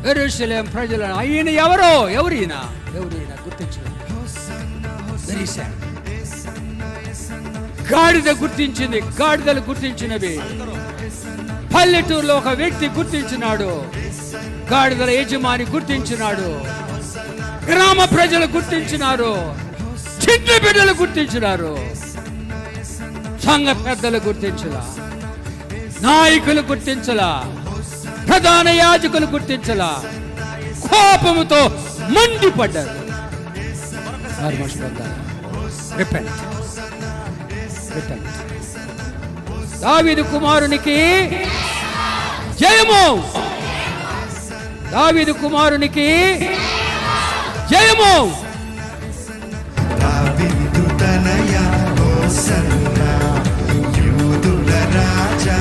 యెరూషలేం ప్రజలను ఆయన ఎవరు ఈయన గుర్తించలేదు. Very sad. గాడిద గుర్తించింది, గాడిదలు గుర్తించినవి. పల్లెటూరులో ఒక వ్యక్తి గుర్తించినాడు, గాడిదల యజమాని గుర్తించినాడు. గ్రామ ప్రజలు గుర్తించినారు, చిన్న బిడ్డలు గుర్తించినారు, సంఘ పెద్దలు గుర్తించలా, నాయకులు గుర్తించలా, ప్రధాన యాజకులు గుర్తించలా, కోపముతో మండిపడ్డారు. దావీదు కుమారునికి జయము, దావీదు కుమారునికి జయము. దావీదు తనయ హోసన్నా, యూదుల రాజా